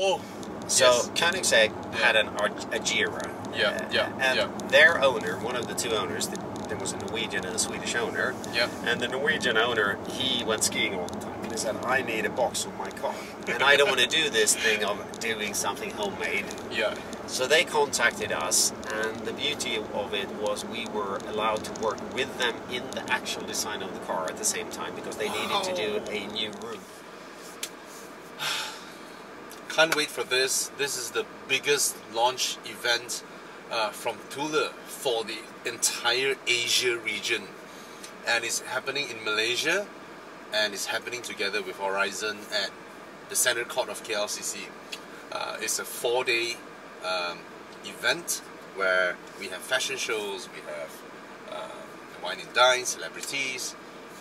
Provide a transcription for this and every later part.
Oh, so yes. Koenigsegg had an Agera. And their owner, one of the two owners, there was a Norwegian and a Swedish owner. Yeah. And the Norwegian owner, he went skiing all the time. And he said, I need a box on my car. And I don't want to do this thing of doing something homemade. Yeah. So they contacted us, and the beauty of it was we were allowed to work with them in the actual design of the car at the same time, because they needed to do a new roof. Can't wait for this. This is the biggest launch event from Thule for the entire Asia region, and it's happening in Malaysia, and it's happening together with Horizon at the Center Court of KLCC. It's a 4-day event where we have fashion shows, we have wine and dine, celebrities,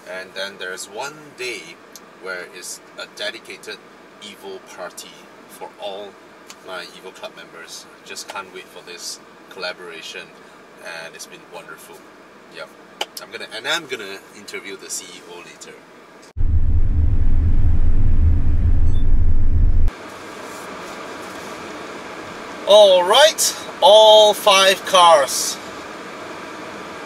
and then there's one day where it's a dedicated Evo party for all my Evo Club members. Just can't wait for this collaboration, and it's been wonderful. Yep. I'm gonna interview the CEO later. Alright, all 5 cars.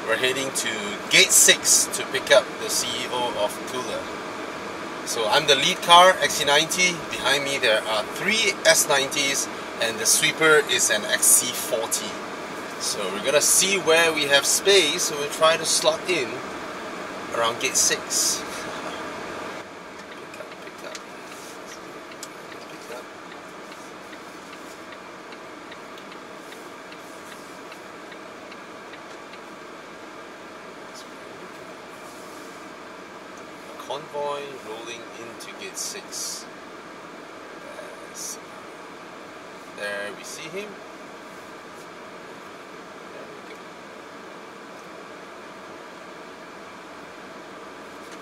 We're heading to Gate 6 to pick up the CEO of Thule. So I'm the lead car, XC90. Behind me there are 3 S90s, and the sweeper is an XC40. So we're gonna see where we have space, so we'll try to slot in around Gate 6. Pick up. Convoy rolling into Gate 6. There we see him. There we go.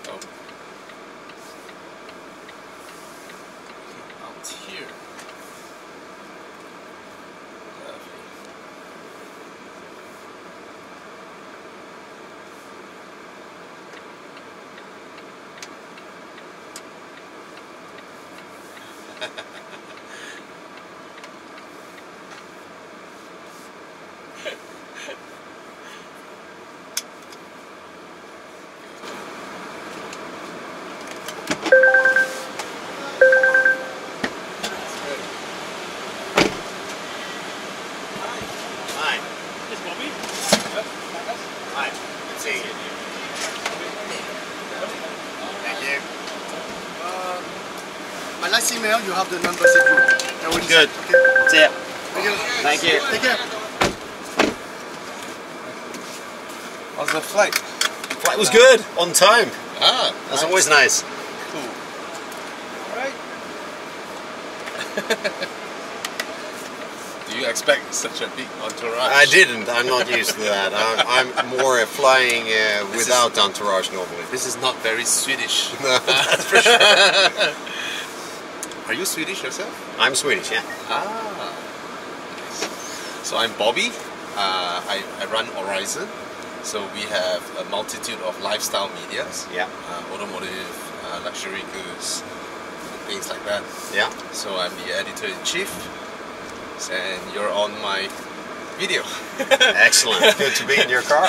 Oh. Out here. Lovely. My last email, you have the numbers if you want. Good. Okay. See ya. Thank you. Thank you. Take care. How's the flight? Flight was good, on time. Ah, That's always nice. Cool. Alright. Do you expect such a big entourage? I didn't. I'm not used to that. I'm more flying without entourage normally. This is not very Swedish. No, that's for sure. Are you Swedish yourself? I'm Swedish, yeah. Ah. So I'm Bobby. I run Horizon. So we have a multitude of lifestyle medias. Yeah. Automotive, luxury goods, things like that. Yeah. So I'm the editor-in-chief, and you're on my video. Excellent. Good to be in your car.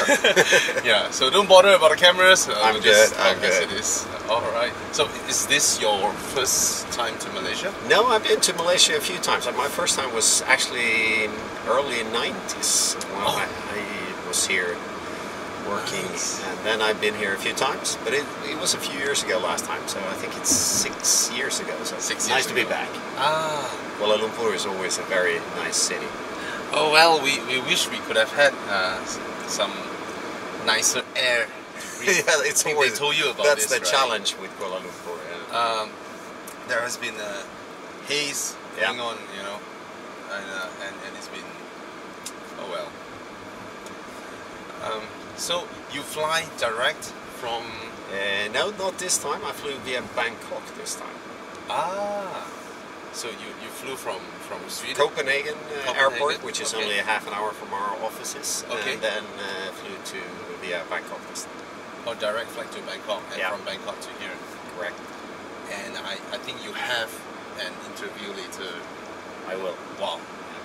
Yeah, so don't bother about the cameras. I'm good. I'm as good. it is. Alright. So is this your first time to Malaysia? No, I've been to Malaysia a few times. My first time was actually in early 90s when I was here working. Nice. And then I've been here a few times, but it was a few years ago last time, so I think it's 6 years ago. So 6 years nice to be ago. back. Ah. Kuala Lumpur is always a very nice city. Oh well, we wish we could have had some nicer air. Yeah, it's I think always, they told you about that's this, the right? challenge with Kuala Lumpur. Yeah. There has been a haze going on, you know, and it's been, oh well. So you fly direct from? No, not this time. I flew via Bangkok this time. Ah, so you flew from Sweden? Copenhagen Airport, which is okay. only a half an hour from our offices, Okay. and then flew to via Bangkok this time. Oh, direct flight to Bangkok, and Yeah. from Bangkok to here. Correct. And I think you have an interview later I will. Wow,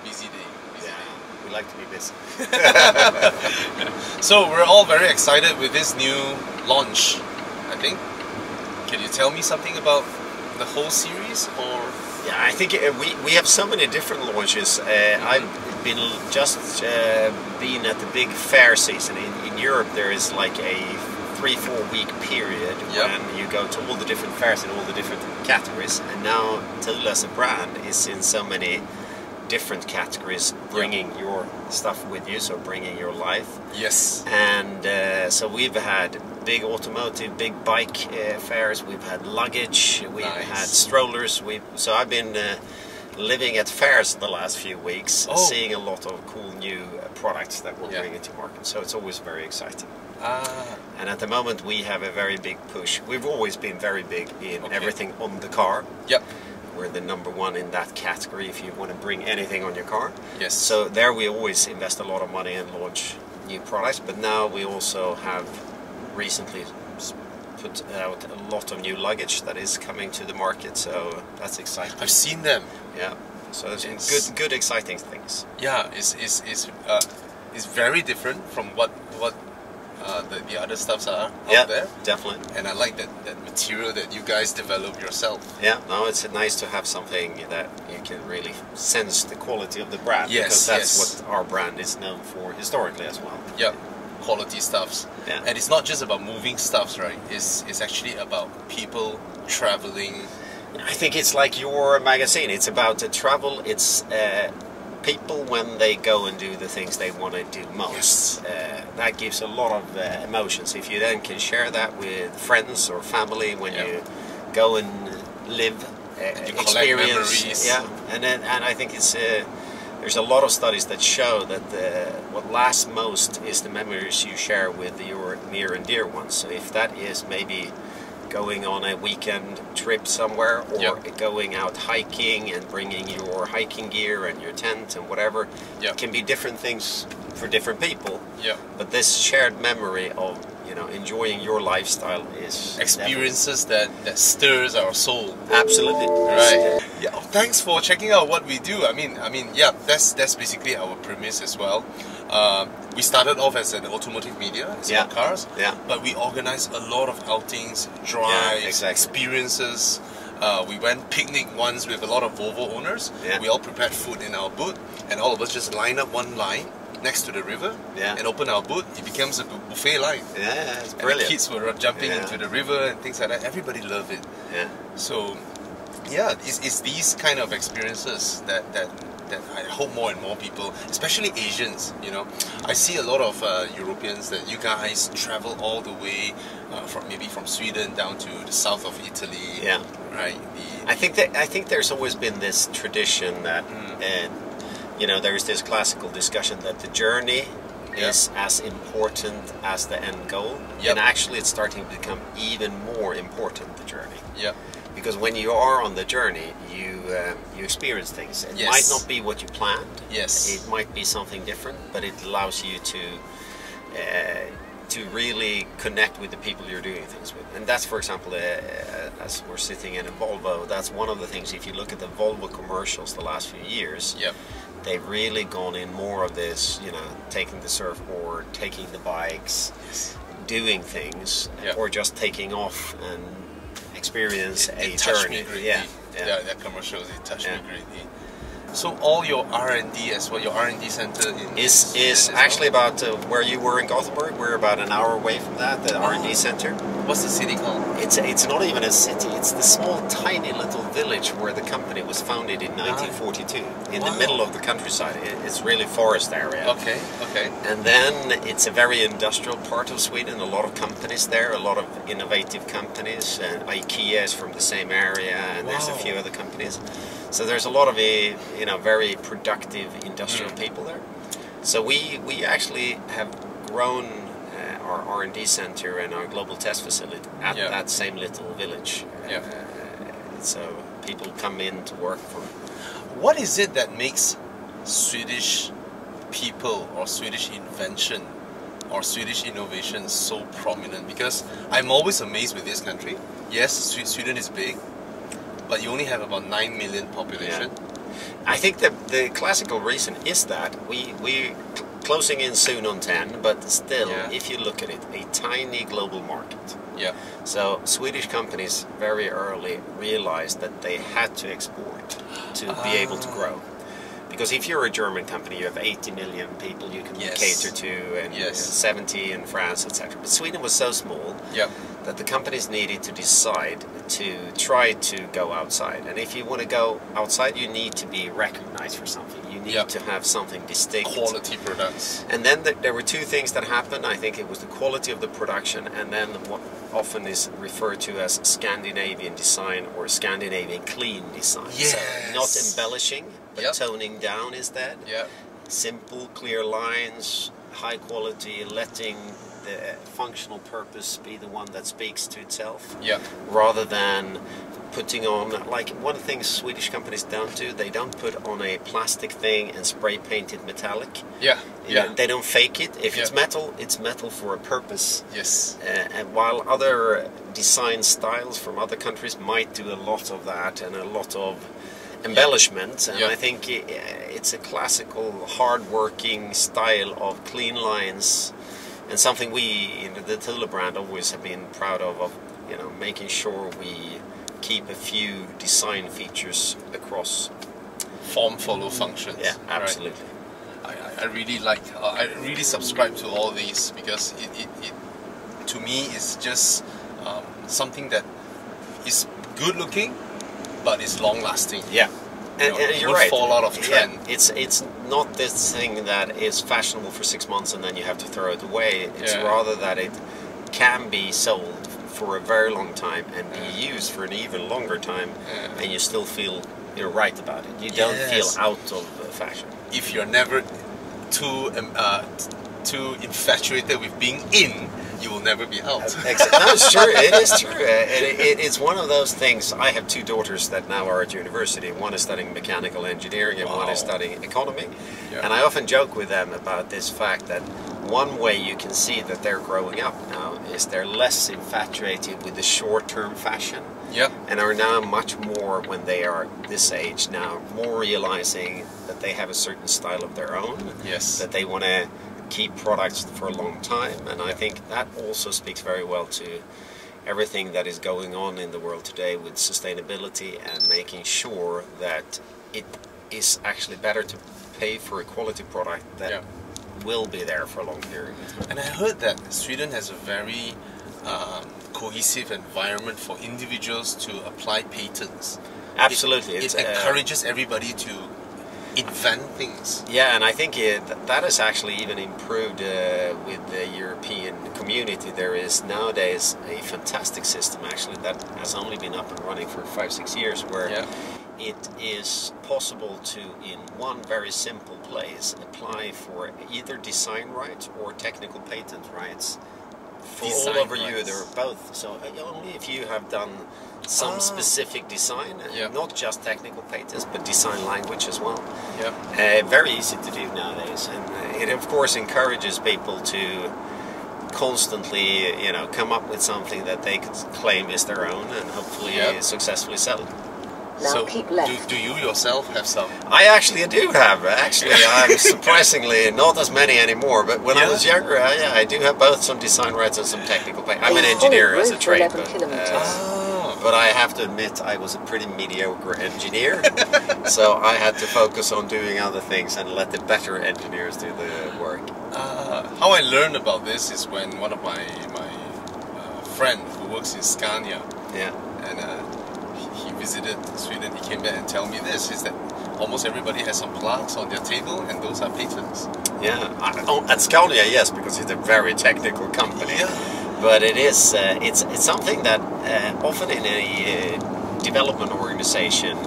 busy day. Busy Yeah, day. we like to be busy. So we're all very excited with this new launch, I think. Can you tell me something about the whole series, or? Yeah, I think we have so many different launches. I've been been at the big fair season in Europe. There is like a 3-4 week period when you go to all the different fairs in all the different categories, and now Thule as a brand is in so many different categories, bringing your stuff with you, so bringing your life. Yes. And so we've had big automotive, big bike fairs. We've had luggage. We've had strollers. So I've been living at fairs the last few weeks, seeing a lot of cool new products that we're bringing to market. So it's always very exciting. And at the moment we have a very big push. We've always been very big in everything on the car. Yep. We're the #1 in that category if you want to bring anything on your car. Yes. So there we always invest a lot of money and launch new products. But now we also have recently put out a lot of new luggage that is coming to the market. So that's exciting. I've seen them. Yeah. So there's good exciting things. Yeah, it's very different from what the other stuffs are out there. Definitely. And I like that material that you guys develop yourself. Yeah, no, it's nice to have something that you can really sense the quality of the brand. Yes, because that's what our brand is known for historically as well. Yep, quality stuffs. Yeah. And it's not just about moving stuffs, right? It's actually about people traveling. I think it's like your magazine. It's about the travel. It's people when they go and do the things they want to do most. That gives a lot of emotions. If you then can share that with friends or family when you go and live, experience, and I think it's there's a lot of studies that show that what lasts most is the memories you share with your near and dear ones. So if that is maybe going on a weekend trip somewhere, or going out hiking and bringing your hiking gear and your tent and whatever, it can be different things for different people. But this shared memory of enjoying your lifestyle is experiences that stirs our soul. Absolutely. Right. Yeah. Thanks for checking out what we do. I mean, yeah, that's basically our premise as well. We started off as an automotive media, it's about cars, but we organized a lot of outings, drives, experiences. We went picnic once with a lot of Volvo owners. We all prepared food in our booth, and all of us just line up one line next to the river and open our booth. It becomes a buffet line. Yeah, it's brilliant. And the kids were jumping into the river and things like that. Everybody loved it. Yeah. So, yeah, it's these kind of experiences that I hope more and more people, especially Asians, I see a lot of Europeans that you guys travel all the way from Sweden down to the south of Italy. Yeah. Right. I think there's always been this tradition that there's this classical discussion that the journey is as important as the end goal. And actually it's starting to become even more important, the journey. Because when you are on the journey, you experience things. It might not be what you planned. It might be something different, but it allows you to really connect with the people you're doing things with. And that's, for example, as we're sitting in a Volvo, that's one of the things. If you look at the Volvo commercials the last few years, they've really gone in more of this, taking the surfboard, taking the bikes, doing things, or just taking off and experience a journey. That commercial, it touched me greatly. So all your R&D as well, your R&D center is actually about where you were in Gothenburg. We're about an hour away from that, the R&D center. What's the city called? It's not even a city. It's the small, tiny little village where the company was founded in 1942, in the middle of the countryside. It's really forest area. Okay. And then it's a very industrial part of Sweden. A lot of companies there, a lot of innovative companies. And IKEA is from the same area, and there's a few other companies. So there's a lot of very productive industrial people there. So we actually have grown our R&D center and our global test facility at that same little village. So people come in to work for. What is it that makes Swedish people or Swedish invention or Swedish innovation so prominent? Because I'm always amazed with this country. Yes, Sweden is big, but you only have about 9 million population. I think the classical reason is that we're closing in soon on 10, but still, if you look at it, a tiny global market. Yeah. So Swedish companies very early realized that they had to export to be able to grow. Because if you're a German company, you have 80 million people you can cater to, and 70 in France, etc. But Sweden was so small that the companies needed to decide to try to go outside. And if you want to go outside, you need to be recognized for something. You need to have something distinct. Quality products. And then there were two things that happened. I think it was the quality of the production, and then what often is referred to as Scandinavian design or Scandinavian clean design. Yes. So not embellishing, but toning down instead. Yeah. Simple, clear lines, high quality, letting the functional purpose be the one that speaks to itself. Yeah. Rather than putting on, like one thing Swedish companies don't do, they don't put on a plastic thing and spray paint it metallic. Yeah. Yeah. They don't fake it. If it's metal for a purpose. Yes. And while other design styles from other countries might do a lot of that and a lot of embellishment, and I think it's a classical hard-working style of clean lines, and something we in the Thule brand always have been proud of making sure we keep a few design features across. Form follow functions. Yeah, absolutely. Right? I really like. I really subscribe to all these because it to me is just something that is good looking, but it's long lasting. Yeah. And you're right. Fall out of trend. Yeah, it's not this thing that is fashionable for 6 months and then you have to throw it away. It's rather that it can be sold for a very long time and be used for an even longer time, and you still feel you're right about it. You don't feel out of fashion. If you're never too infatuated with being in, you will never be out. Exactly. No, it's true. It is true. It's one of those things. I have two daughters that now are at university. One is studying mechanical engineering and one is studying economy. Yeah. And I often joke with them about this fact that one way you can see that they're growing up now is they're less infatuated with the short-term fashion. Yep. And are now much more, when they are this age now, more realizing that they have a certain style of their own. Yes. That they want to keep products for a long time, and I think that also speaks very well to everything that is going on in the world today with sustainability and making sure that it is actually better to pay for a quality product that will be there for a long period. And I heard that Sweden has a very cohesive environment for individuals to apply patents. Absolutely. It encourages everybody to invent things. Yeah, and I think that has actually even improved with the European community. There is nowadays a fantastic system actually that has only been up and running for 5-6 years, where it is possible to, in one very simple place, apply for either design rights or technical patent rights for all over you. There are both. So only if you have done some specific design, not just technical patents, but design language as well. Very easy to do nowadays, and it of course encourages people to constantly, come up with something that they could claim is their own and hopefully successfully sell it. So, do you yourself have some? I actually do have. Actually, I'm surprisingly not as many anymore. But when I was younger, I do have both some design rights and some technical patents. I'm an engineer as a trade, but I have to admit I was a pretty mediocre engineer, so I had to focus on doing other things and let the better engineers do the work. How I learned about this is when one of my friend who works in Scania, and he visited Sweden, he came back and told me this, is that almost everybody has some plaques on their table, and those are patents. At Scania, yes, because it's a very technical company. But it is, it's something that often in a development organization,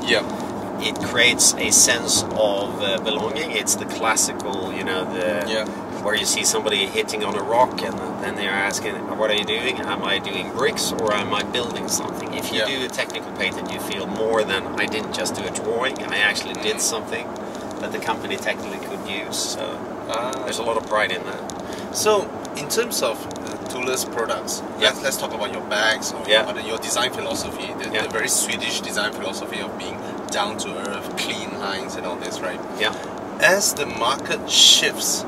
it creates a sense of belonging. It's the classical, where you see somebody hitting on a rock and then they're asking, what are you doing? Am I doing bricks or am I building something? If you do a technical patent, you feel more than I didn't just do a drawing, I actually did something that the company technically could use. So there's a lot of pride in that. So in terms of Thule's products, let's talk about your bags or your design philosophy, the very Swedish design philosophy of being down to earth, clean lines and all this, right? Yeah. As the market shifts,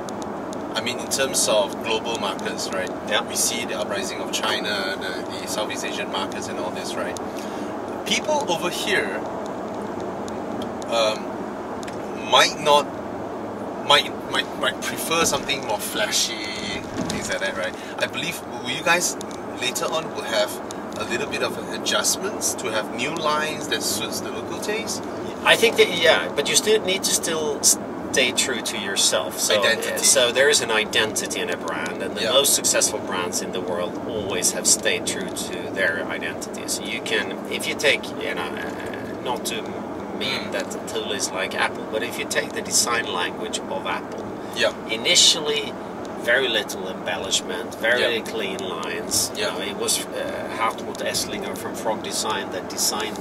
I mean, in terms of global markets, right? Yeah. We see the uprising of China, the Southeast Asian markets, and all this, right? People over here might prefer something more flashy, things like that, right? I believe you guys later on will have a little bit of adjustments to have new lines that suits the local taste. I think that, yeah, but you still need to stay true to yourself. So, Identity. So there is an identity in a brand, and the Yeah. most successful brands in the world always have stayed true to their identities. You can, if you take, not to mean that Thule is like Apple, but if you take the design language of Apple, Yeah. initially very little embellishment, very Yeah. clean lines. Yeah. It was Hartmut Esslinger from Frog Design that designed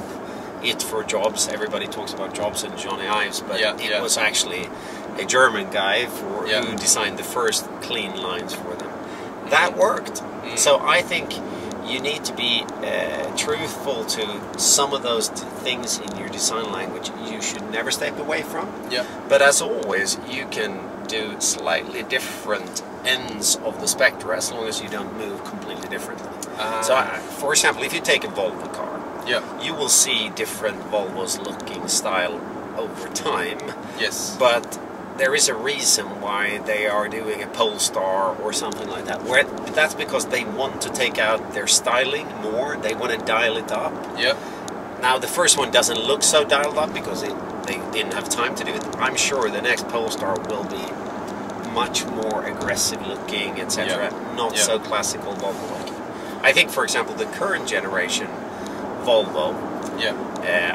it for Jobs. Everybody talks about Jobs and Johnny Ives, but Yeah, it yeah. was actually a German guy Yeah. who designed the first clean lines for them. That worked. So I think you need to be truthful to some of those things in your design language you should never step away from. Yeah. But as always, you can do slightly different ends of the spectrum as long as you don't move completely differently. So, for example, if you take a Volvo car, Yeah. you will see different Volvos looking style over time, Yes. but there is a reason why they are doing a Polestar or something like that. That's because they want to take out their styling more, they want to dial it up. Yeah. Now, the first one doesn't look so dialed up because they didn't have time to do it. I'm sure the next Polestar will be much more aggressive looking, etc. Yeah. Not Yeah. so classical Volvo looking. I think, for example, the current generation Volvo, Yeah.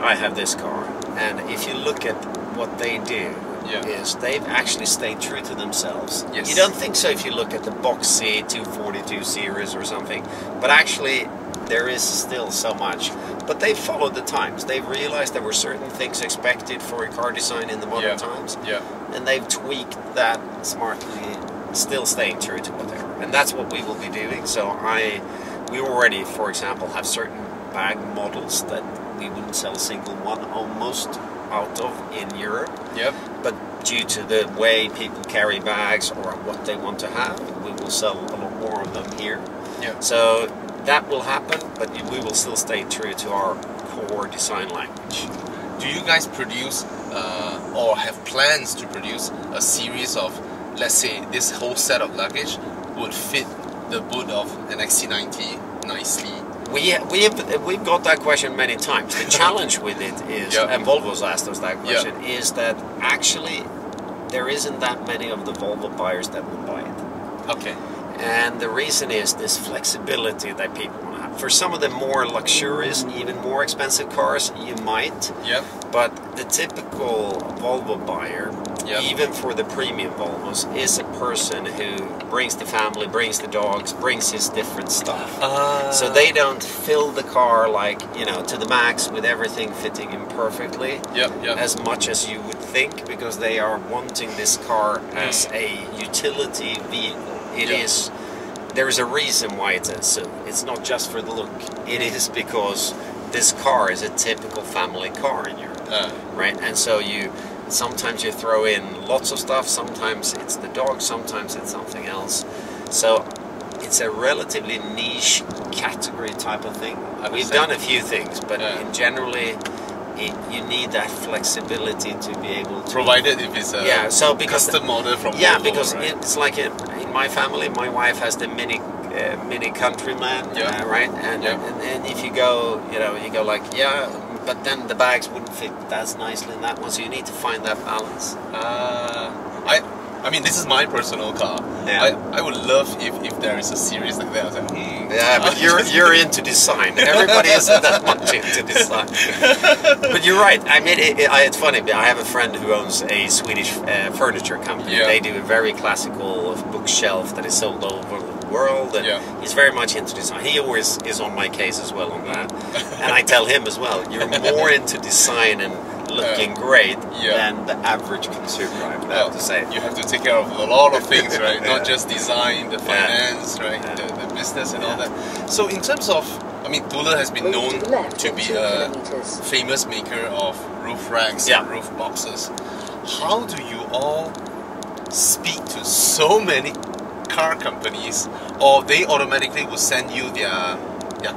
I have this car, and if you look at what they do, Yeah. is they've actually stayed true to themselves. Yes. You don't think so if you look at the Boxy 242 series or something, but actually there is still so much. But they followed the times. They've realized there were certain things expected for a car design in the modern times, Yeah. and they've tweaked that smartly, still staying true to what they are. And that's what we will be doing. So we already, for example, have certain bag models that we wouldn't sell a single one almost out of in Europe. Yep. But due to the way people carry bags or what they want to have, we will sell a lot more of them here. Yeah. So that will happen, but we will still stay true to our core design language. Do you guys produce or have plans to produce a series of, let's say, this whole set of luggage would fit the boot of an XC90 nicely? We've got that question many times. The challenge with it is, Yeah. and Volvo's asked us that question, is that actually there isn't that many of the Volvo buyers that will buy it. Okay. And the reason is this flexibility that people want to have. For some of the more luxurious, even more expensive cars, you might. Yep. But the typical Volvo buyer, Yep. even for the premium Volvos, is a person who brings the family, brings the dogs, brings his different stuff. So they don't fill the car like, to the max with everything fitting in perfectly. Yep. Yep. As much as you would think, because they are wanting this car as a utility vehicle. It Yeah. is. There is a reason why it's a SUV. It's not just for the look. It is because this car is a typical family car in Europe, right? And so sometimes you throw in lots of stuff. Sometimes it's the dog. Sometimes it's something else. So it's a relatively niche category type of thing. We've done a few things, but in generally, you need that flexibility to be able to. Provided if it's a custom model from Volvo, because right? it's like in my family, my wife has the mini Countryman, right? And if you go, you go like, but then the bags wouldn't fit as nicely in that one, so you need to find that balance. I mean, this is my personal car. Yeah. I would love if there is a series like that. I was like, Yeah, but you're into design. Everybody isn't that much into design. But you're right. I mean, it's funny. I have a friend who owns a Swedish furniture company. Yeah. They do a very classical bookshelf that is sold all over the world, and he's very much into design. He always is on my case as well on that. And I tell him as well, you're more into design and looking great yeah. than the average consumer, I would have to say. You have to take care of a lot of things, right? Not just design, the Yeah. finance, right? Yeah. The business and all that. So in terms of, I mean, Thule has been known to be a famous maker of roof racks Yeah. and roof boxes. How do you all speak to so many car companies, or they automatically will send you their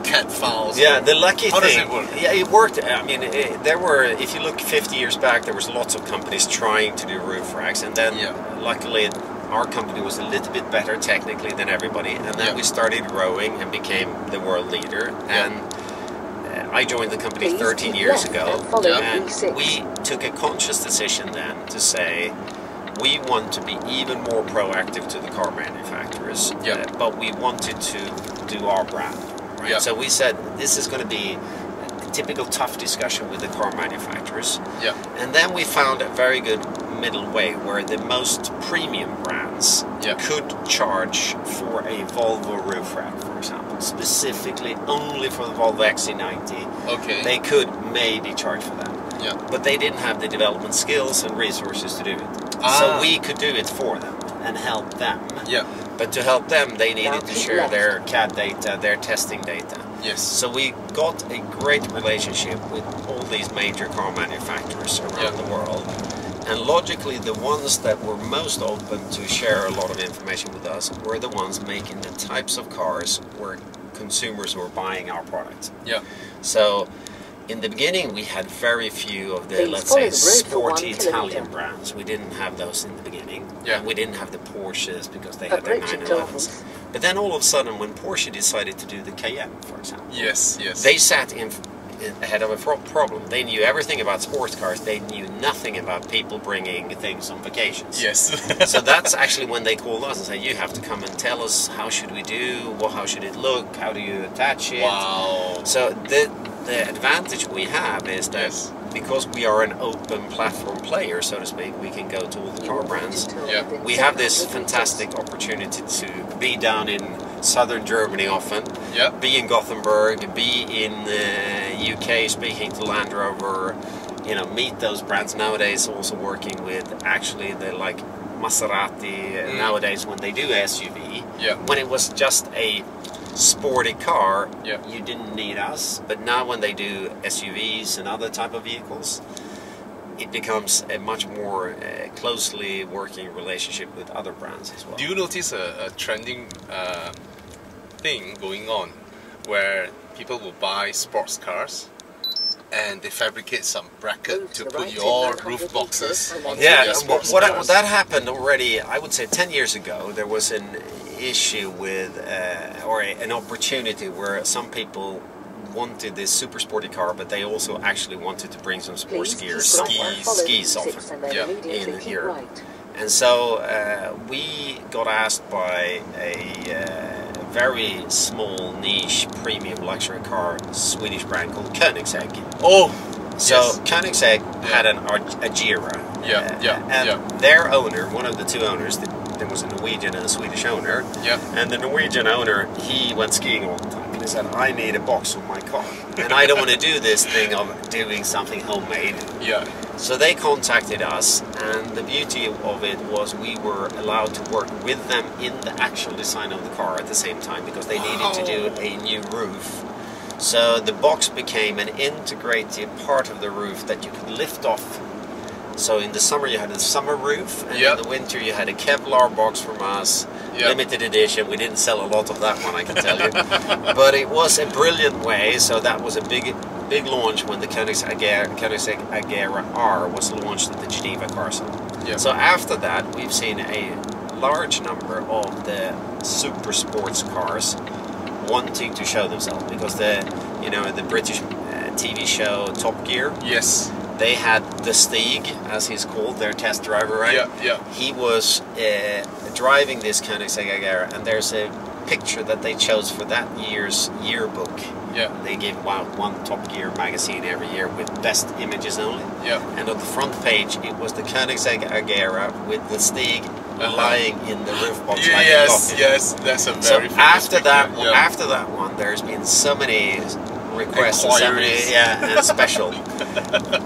CAD files? Yeah, the lucky How thing. does it work? Yeah, it worked. I mean, there were, if you look 50 years back, there was lots of companies trying to do roof racks, and then Yeah. luckily our company was a little bit better technically than everybody, and then Yeah. we started growing and became the world leader. Yeah. And I joined the company Please 13 keep years left ago, and follow and E6. we took a conscious decision then to say we want to be even more proactive to the car manufacturers, Yeah. but we wanted to do our brand. Right? Yeah. So we said this is going to be a typical tough discussion with the car manufacturers. Yeah. And then we found a very good middle way where the most premium brands Yeah. could charge for a Volvo roof rack, for example, specifically only for the Volvo XC90. Okay. They could maybe charge for that. Yeah. But they didn't have the development skills and resources to do it. Ah. So we could do it for them and help them. Yeah. But to help them, they needed to keep share left. their CAD data, their testing data. Yes. So we got a great relationship with all these major car manufacturers around Yeah. the world. And logically, the ones that were most open to share a lot of information with us were the ones making the types of cars where consumers were buying our products. Yeah. So in the beginning, we had very few of the, Please let's follow say, the road for 1 sporty Italian kilometer. brands. We didn't have those in the beginning. Yeah. And we didn't have the Porsches because they had their Approaching 911s. Dolphins. But then all of a sudden, when Porsche decided to do the Cayenne, for example, Yes. Yes. they sat in ahead of a problem. They knew everything about sports cars. They knew nothing about people bringing things on vacations. Yes. So that's actually when they called us and said, "You have to come and tell us how should we do? How should it look? How do you attach it?" Wow. So the advantage we have is that Yes. because we are an open platform player, so to speak, we can go to all the car brands. Yeah. We have this fantastic opportunity to be down in southern Germany often, Yeah. be in Gothenburg, be in the UK speaking to Land Rover, meet those brands nowadays, also working with actually the like Maserati nowadays when they do SUV. Yeah. When it was just a sporty car, Yeah. you didn't need us, but now when they do SUVs and other type of vehicles, it becomes a much more closely working relationship with other brands as well. Do you notice a trending thing going on where people will buy sports cars and they fabricate some bracket Move to to the put right your in 900 roof meters boxes and then onto Yeah, their sports what cars? that happened already, I would say 10 years ago, there was an issue with, or an opportunity where some people wanted this super sporty car, but they also actually wanted to bring some sports Please gear, keep right and follow skis E6 often. and then Yeah. immediately in keep here. right. And so we got asked by a very small niche premium luxury car Swedish brand called Koenigsegg. Oh, So yes. Koenigsegg had an Agera. Yeah, yeah, And yeah. their owner, one of the two owners, there was a Norwegian and a Swedish owner. Yeah. And the Norwegian owner, he went skiing all the time. And he said, I need a box on my car. And I don't want to do this thing of doing something homemade. Yeah. So they contacted us, and the beauty of it was we were allowed to work with them in the actual design of the car at the same time, because they needed to do a new roof. So the box became an integrated part of the roof that you could lift off. So in the summer you had a summer roof, and Yeah. in the winter you had a Kevlar box from us, Yeah. limited edition. We didn't sell a lot of that one, I can tell you. But it was a brilliant way, so that was a big launch when the Koenigsegg Agera R was launched at the Geneva Car Show. Yeah. So after that, we've seen a large number of the super sports cars wanting to show themselves, because the British TV show Top Gear, Yes. they had the Stig, as he's called, their test driver, right? Yeah. Yeah. He was driving this Koenigsegg Agera, and there's a picture that they chose for that year's yearbook. Yeah. They give out one Top Gear magazine every year with best images only. Yeah. And on the front page, it was the Koenigsegg Agera with the Stig lying in the roof box like a Yes. coffin. Yes. That's a So very famous after that, picture. Yeah. after that one, there's been so many requests and so many, Inquiries. and special.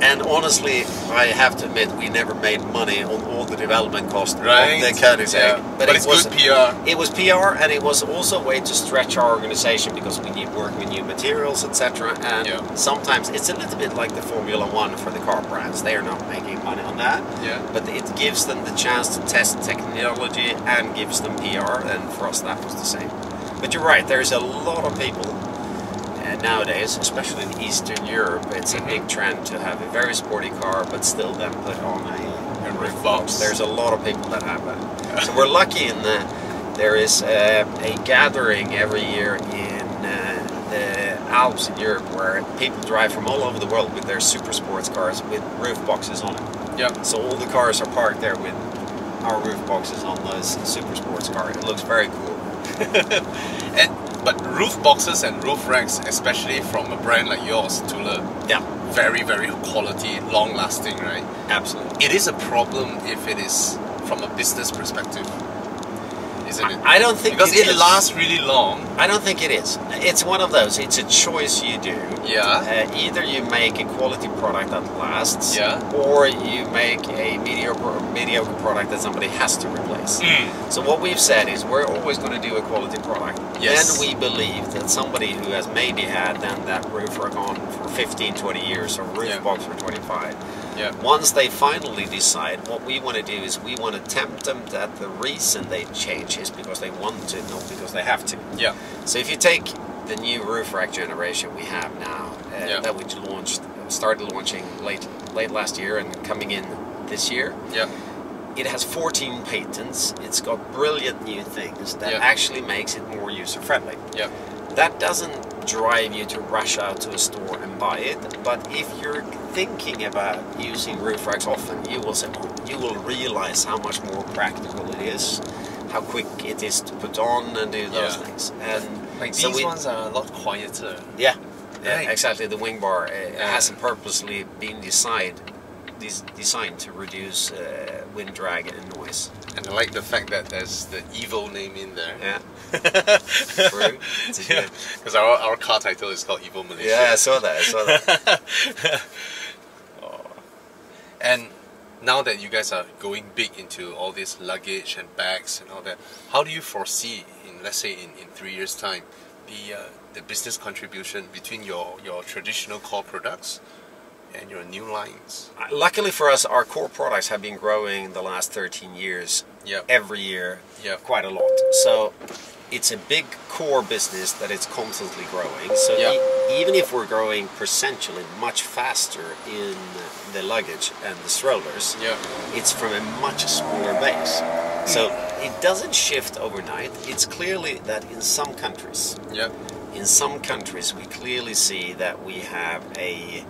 And honestly, I have to admit, we never made money on all the development costs Right. of the Koenigsegg. Yeah. But it's was, good PR. It was PR, and it was also a way to stretch our organization because we need work with new materials, etc. And Yeah. sometimes it's a little bit like the Formula One for the car brands. They are not making money on that, Yeah. but it gives them the chance to test technology and gives them PR, and for us that was the same. But you're right, there's a lot of people nowadays, especially in Eastern Europe, it's a big trend to have a very sporty car but still then put on a roof box. There's a lot of people that have that. So we're lucky in that there is a gathering every year in the Alps in Europe where people drive from all over the world with their super sports cars with roof boxes on it. Yeah. So all the cars are parked there with our roof boxes on those super sports cars. It looks very cool. But roof boxes and roof racks, especially from a brand like yours, Thule, Yeah, very, very quality, long lasting, right? absolutely. It is a problem if it is from a business perspective, isn't it? I don't think because it it is. lasts really long. I don't think it is. It's one of those. It's a choice you do. Yeah. Either you make a quality product that lasts, Yeah. or you make a mediocre product that somebody has to replace. So what we've said is we're always going to do a quality product. Yes. Then we believe that somebody who has maybe had then that roof rack on for 15, 20 years or roof Yeah. box for 25. Yeah. Once they finally decide, what we want to do is we want to tempt them that the reason they change is because they want to, not because they have to. Yeah. So if you take the new roof rack generation we have now, Yeah. that we started launching late last year and coming in this year, Yeah. it has 14 patents. It's got brilliant new things that Yeah. actually makes it more user friendly. Yeah. That doesn't drive you to rush out to a store and buy it, but if you're thinking about using roof racks often, you will realize how much more practical it is, how quick it is to put on and do those Yeah. things. And Like so these ones are a lot quieter. yeah, Right. exactly. The wing bar Yeah. hasn't purposely been designed to reduce wind drag and noise. And I like the fact that there's the Evo name in there. Yeah, true. It's Yeah, good. because our car title is called Evo Malaysia. Yeah, I saw that. And now that you guys are going big into all this luggage and bags and all that, how do you foresee in, let's say, in 3 years' time, the business contribution between your traditional core products and your new lines? Luckily for us, our core products have been growing the last 13 years, Yeah. every year, Yeah. quite a lot. So it's a big core business that is constantly growing. So Yeah. even if we're growing percentually much faster in the luggage and the strollers, Yeah. it's from a much smaller base. So it doesn't shift overnight. It's clearly that in some countries, Yeah. we clearly see that we have a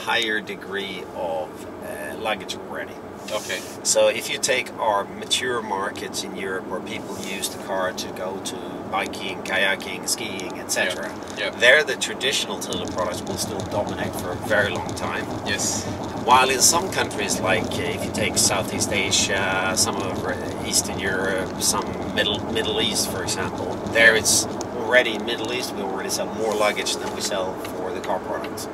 higher degree of luggage already. Okay. So if you take our mature markets in Europe where people use the car to go to biking, kayaking, skiing, etc., Yeah. there the traditional Thule products will still dominate for a very long time. Yes. While in some countries, like if you take Southeast Asia, some of Eastern Europe, some Middle East, for example, there it's already Middle East. We already sell more luggage than we sell for the car products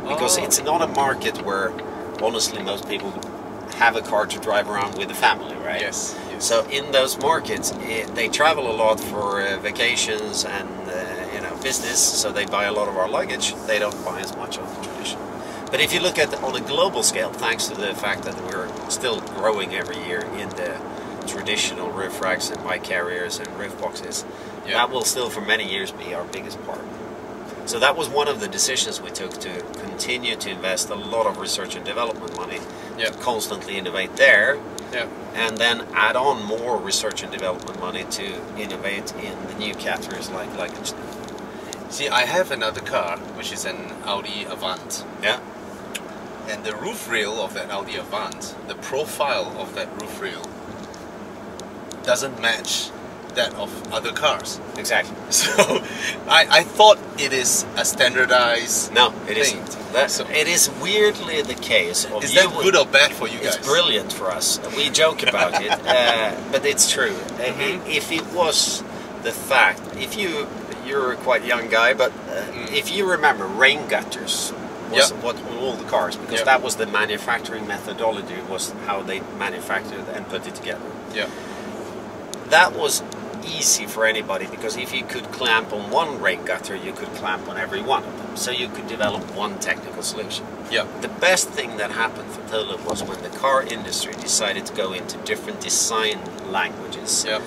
because it's not a market where, honestly, most people have a car to drive around with the family, right? Yes. Yes. So in those markets, they travel a lot for vacations and business, so they buy a lot of our luggage. They don't buy as much of the traditional. But if you look at on a global scale, thanks to the fact that we're still growing every year in the traditional roof racks and bike carriers and roof boxes, Yeah. that will still for many years be our biggest part. So that was one of the decisions we took to continue to invest a lot of research and development money, Yeah. to constantly innovate there, Yeah. and then add on more research and development money to innovate in the new categories like luggage. See, I have another car, which is an Audi Avant. Yeah. And the roof rail of that Audi Avant, the profile of that roof rail doesn't match that of other cars. Exactly. So I thought it is a standardized No, it thing. isn't. So- It is weirdly the case. Of Is you that good or bad for you guys? It's brilliant for us. We joke about it, but it's true. If it was the fact, if you're a quite young guy, but if you remember, rain gutters was what on all the cars, because that was the manufacturing methodology, was how they manufactured and put it together. Yeah. That was easy for anybody, because if you could clamp on one rain gutter, you could clamp on every one of them. So you could develop one technical solution. Yeah. The best thing that happened for Thule was when the car industry decided to go into different design languages. Yeah.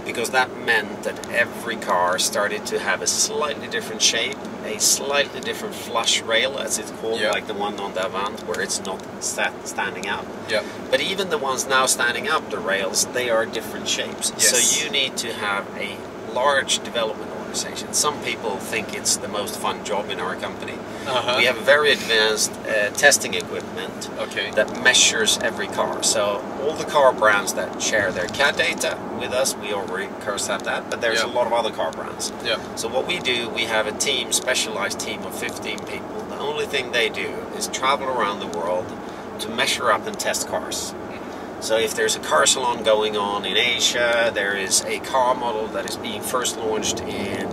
Because that meant that every car started to have a slightly different shape, a slightly different flush rail, as it's called, like the one on the Avant, where it's not standing up. Yeah. But even the ones now standing up, the rails, they are different shapes. Yes. So you need to have a large development organization. Some people think it's the most fun job in our company. We have a very advanced testing equipment that measures every car. So all the car brands that share their CAD data with us, we already of course have that, but there's a lot of other car brands. So what we do, we have a team, specialized team of 15 people. The only thing they do is travel around the world to measure up and test cars. So if there's a car salon going on in Asia, there is a car model that is being first launched in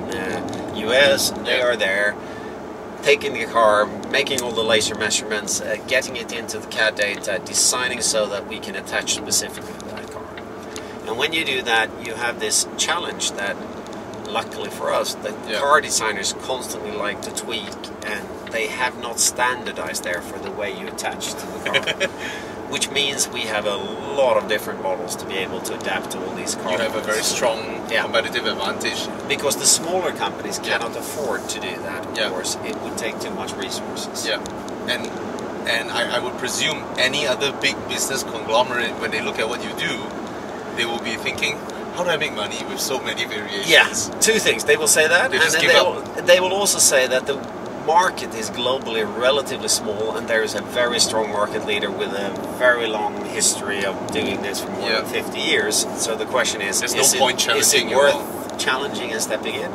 US, they are there, taking the car, making all the laser measurements, getting it into the CAD data, designing so that we can attach specifically to that car. And when you do that, you have this challenge that, luckily for us, the car designers constantly like to tweak, and they have not standardized there for the way you attach to the car. Which means we have a lot of different models to be able to adapt to all these cars. You have a very strong competitive advantage. Because the smaller companies cannot afford to do that, of course. It would take too much resources. Yeah. And I would presume any other big business conglomerate, when they look at what you do, they will be thinking, how do I make money with so many variations? Yes, two things. They will say that, and they will also say that the market is globally relatively small, and there is a very strong market leader with a very long history of doing this for more than 50 years. So the question is, is it worth challenging and stepping in?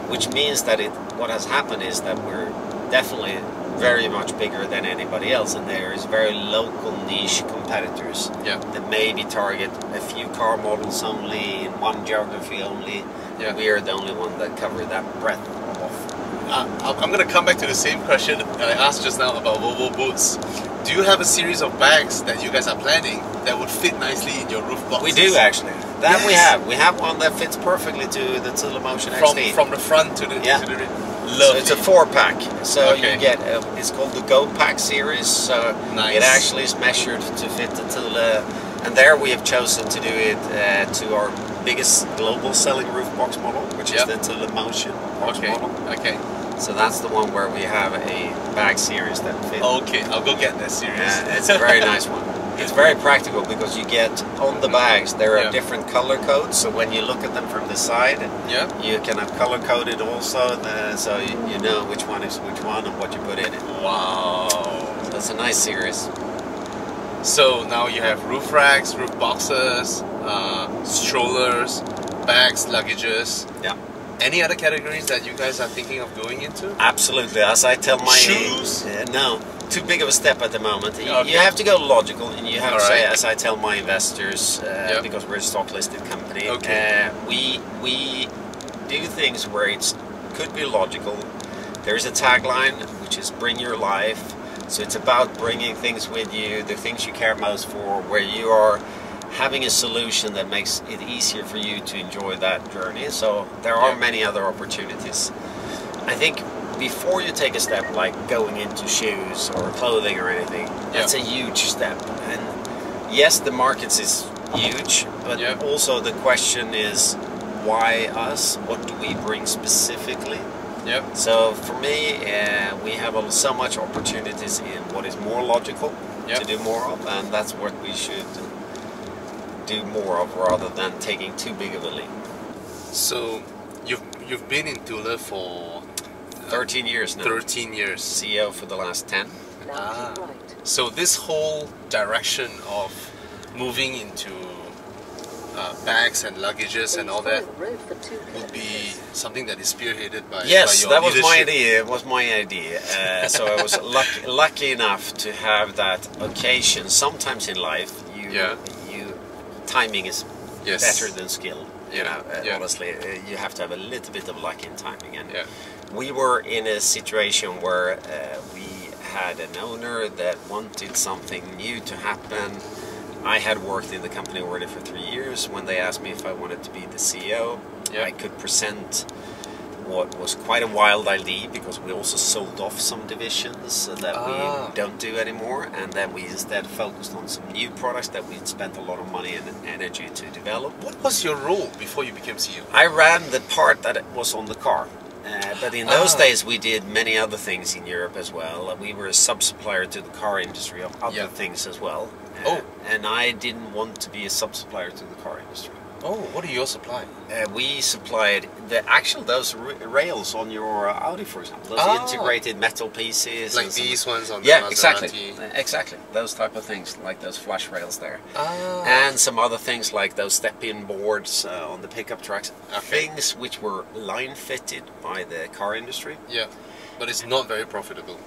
Which means that what has happened is that we're definitely very much bigger than anybody else, and there is very local niche competitors that maybe target a few car models only, in one geography only. We are the only one that cover that breadth of. I'm going to come back to the same question that I asked just now about Volvo boots. Do you have a series of bags that you guys are planning that would fit nicely in your roof boxes? We do, actually. That we have. We have one that fits perfectly to the Thule Motion XD. From the front to the rear. So it's a 4-pack. So you get, it's called the Go Pack series. So it actually is measured to fit the Thule. And there we have chosen to do it to our biggest global selling roof box model, which is the Thule Motion box model. So that's the one where we have a bag series that fits. Okay, I'll go get that series. It's a very nice one. It's very practical because you get on the bags, there are different color codes. So when you look at them from the side, you can have color coded also, so you know which one is which one and what you put in it. Wow, that's a nice series. So now you have roof racks, roof boxes, strollers, bags, luggages. Any other categories that you guys are thinking of going into? Absolutely. As I tell my shoes, no, too big of a step at the moment. You have to go logical, and you have to say, as I tell my investors, because we're a stock listed company, we do things where it could be logical. There's a tagline which is "Bring your life." So it's about bringing things with you, the things you care most for, where you are having a solution that makes it easier for you to enjoy that journey. So there are many other opportunities. I think before you take a step like going into shoes or clothing or anything, that's a huge step. And yes, the market is huge, but also the question is, why us? What do we bring specifically? So for me, we have so much opportunities in what is more logical to do more of, and that's what we should do more of, rather than taking too big of a leap. So you've been in Thule for 13 years now. 13 years. CEO for the last 10. So this whole direction of moving into bags and luggages and all that would be something that is spearheaded by your that was my idea. It was my idea. So I was lucky enough to have that occasion. Sometimes in life, timing is better than skill. You know, Yeah. honestly, you have to have a little bit of luck in timing. And Yeah. we were in a situation where we had an owner that wanted something new to happen. I had worked in the company already for 3 years. When they asked me if I wanted to be the CEO, Yeah. I could present what was quite a wild idea, because we also sold off some divisions that we don't do anymore, and then we instead focused on some new products that we'd spent a lot of money and energy to develop. What was your role before you became CEO? I ran the part that was on the car. But in those days we did many other things in Europe as well. We were a sub-supplier to the car industry of other Yeah. things as well. And I didn't want to be a sub-supplier to the car industry. Oh, what do you supply? We supplied those rails on your Audi, for example. Those integrated metal pieces. Like and some- these ones on the Yeah, Maserati. exactly. Those type of things, like those flush rails there. Ah. And some other things like those step-in boards on the pickup trucks. Okay. Things which were line-fitted by the car industry. Yeah, but it's not very profitable.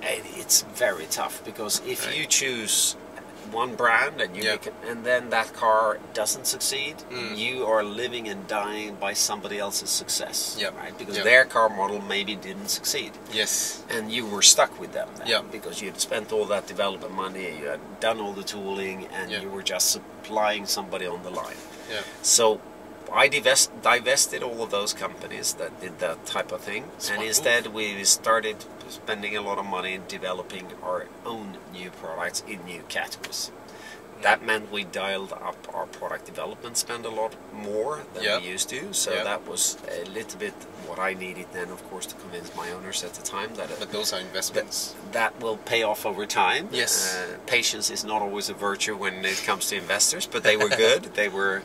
And it's very tough, because if Right. you choose one brand and you Yeah. make it, and then that car doesn't succeed, you are living and dying by somebody else's success, Yeah. right? Because Yeah. their car model maybe didn't succeed, Yes. and you were stuck with them then, Yeah. because you'd spent all that development money, you had done all the tooling, and Yeah. you were just supplying somebody on the line. Yeah. So I divested all of those companies that did that type of thing, Smart and move. instead we started spending a lot of money in developing our own new products in new categories. That meant we dialed up our product development spend a lot more than Yeah. we used to, so Yeah. that was a little bit what I needed then, of course, to convince my owners at the time that But those are investments. that will pay off over time. Yes. Patience is not always a virtue when it comes to investors, but they were good. They were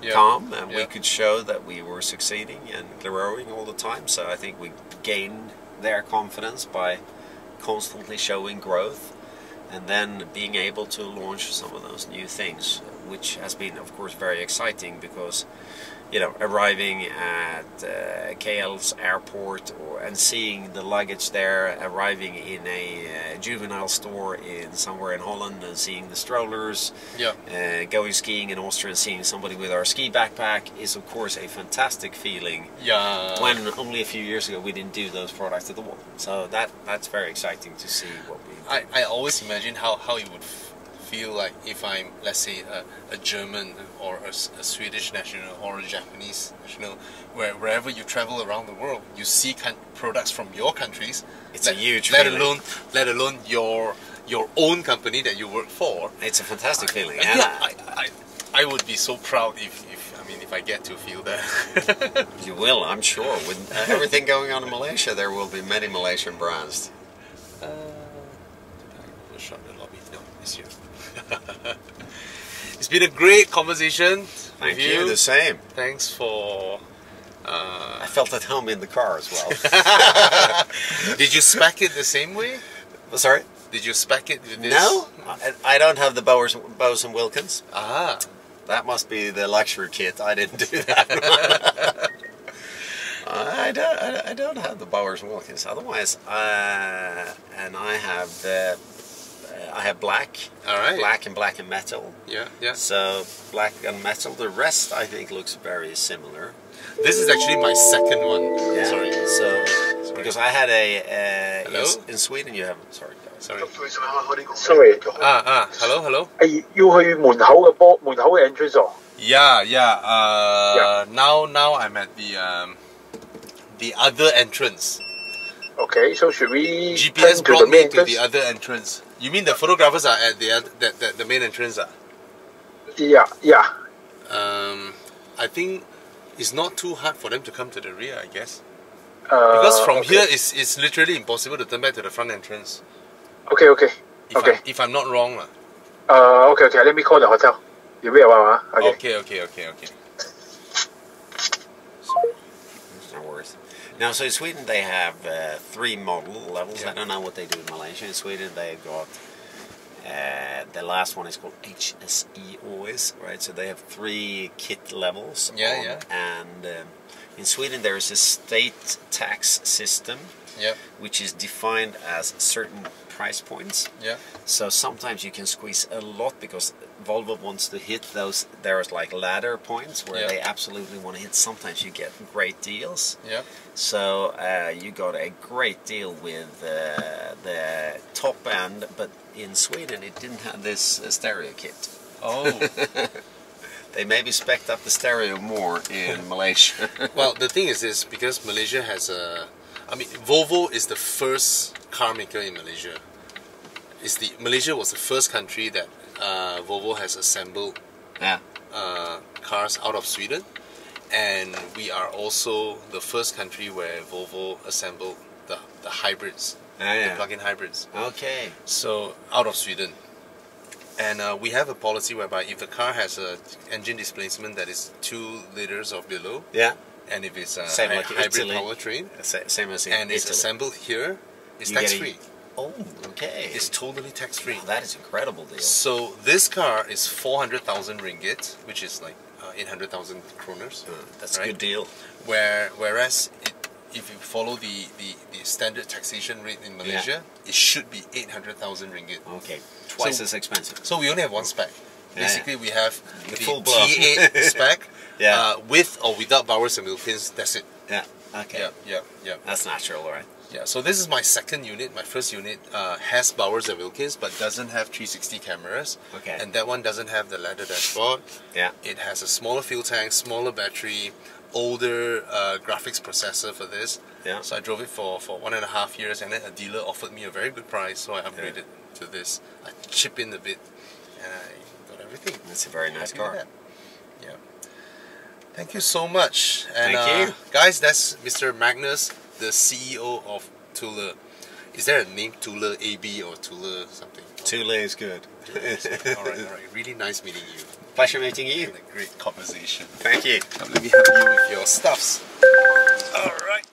Yeah. calm, and we Yeah. could show that we were succeeding and growing all the time. So I think we gained their confidence by constantly showing growth, and then being able to launch some of those new things, which has been, of course, very exciting, because arriving at KL's airport and seeing the luggage there, arriving in a juvenile store somewhere in Holland and seeing the strollers, Yeah. going skiing in Austria and seeing somebody with our ski backpack is, of course, a fantastic feeling. Yeah. When only a few years ago we didn't do those products at all. So that's very exciting to see what we. I always imagine how it would feel like if I'm, let's say, a German or a Swedish national or a Japanese national, wherever you travel around the world, you see products from your countries. It's a huge let feeling. let alone your own company that you work for. It's a fantastic feeling. And And yeah, I would be so proud if I get to feel that. you will, I'm sure. With everything going on in Malaysia, there will be many Malaysian brands. Shut the lobby. No, it's you. It's been a great conversation. Thank with you. The same. Thanks for. I felt at home in the car as well. Did you spec it the same way? Sorry? Did you spec it with this? No, I don't have the Bose and Wilkins. Ah. That must be the luxury kit. I didn't do that. I don't have the Bowers and Wilkins. Otherwise, and I have black. All right. Black and metal. Yeah, yeah. So black and metal. The rest, I think, looks very similar. This is actually my second one. Yeah. Sorry. So because I had Hello? in Sweden, you have sorry. Sorry. Sorry， Hello. 要去門口嘅 entrance 哦。 Yeah. Yeah. Now I'm at the other entrance. Okay, so should we GPS turn to brought the me main to the entrance? other entrance. You mean the photographers are at the main entrance? Yeah. I think it's not too hard for them to come to the rear, I guess. Uh, Because from okay. here, it's literally impossible to turn back to the front entrance. Okay. If I'm not wrong. Okay. Let me call the hotel. You wait a while, huh? Okay. Okay. No worries. Now, so in Sweden they have 3 model levels. Yeah. I don't know what they do in Malaysia. In Sweden they've got the last one is called HSE always, right? So they have 3 kit levels. Yeah. And in Sweden there is a state tax system, Yep. which is defined as certain price points. Yeah. So sometimes you can squeeze a lot because Volvo wants to hit those. There's like ladder points where Yeah. they absolutely want to hit. Sometimes you get great deals. Yeah. So you got a great deal with the top end, but in Sweden it didn't have this stereo kit. Oh. They maybe spec'd up the stereo more in Malaysia. Well, the thing is this, because Malaysia has Volvo is the first car maker in Malaysia. Malaysia was the first country that Volvo has assembled Yeah. cars out of Sweden, and we are also the first country where Volvo assembled the hybrids, the plug-in hybrids. Okay. So out of Sweden. And we have a policy whereby if the car has a engine displacement that is 2 liters or below, Yeah. and if it's a Same like hybrid Italy. powertrain, Same as in and it's Italy. assembled here, it's You get tax-free. Oh, okay. It's totally tax-free. Wow, that is incredible deal. So this car is 400,000 ringgit, which is like 800,000 kroners. That's right? a good deal. Whereas if you follow the standard taxation rate in Malaysia, it should be 800,000 ringgit. Okay, twice So- as expensive. So we only have one spec. Yeah. Basically, we have The the full blown. T8 spec, Yeah. with or without bowers and wheel pins. That's it. Yeah. Okay. Yeah. That's natural, all right? Yeah, so this is my second unit. My first unit has bowers and Wilkins, but doesn't have 360 cameras. Okay. And that one doesn't have the ladder dashboard. Yeah. It has a smaller fuel tank, smaller battery, older graphics processor for this. Yeah. So I drove it for 1.5 years, and then a dealer offered me a very good price, so I upgraded to this. I chip in a bit, and I got everything. That's a very nice Happy with car. that. Yeah. Thank you so much. And, Thank you. guys, that's Mr. Magnus, the CEO of Thule. Is there a name, Thule AB or Thule something? Thule is good. All right. Really nice meeting you. Pleasure meeting you. And a great conversation. Thank you. Come, let me help you with your stuffs. All right.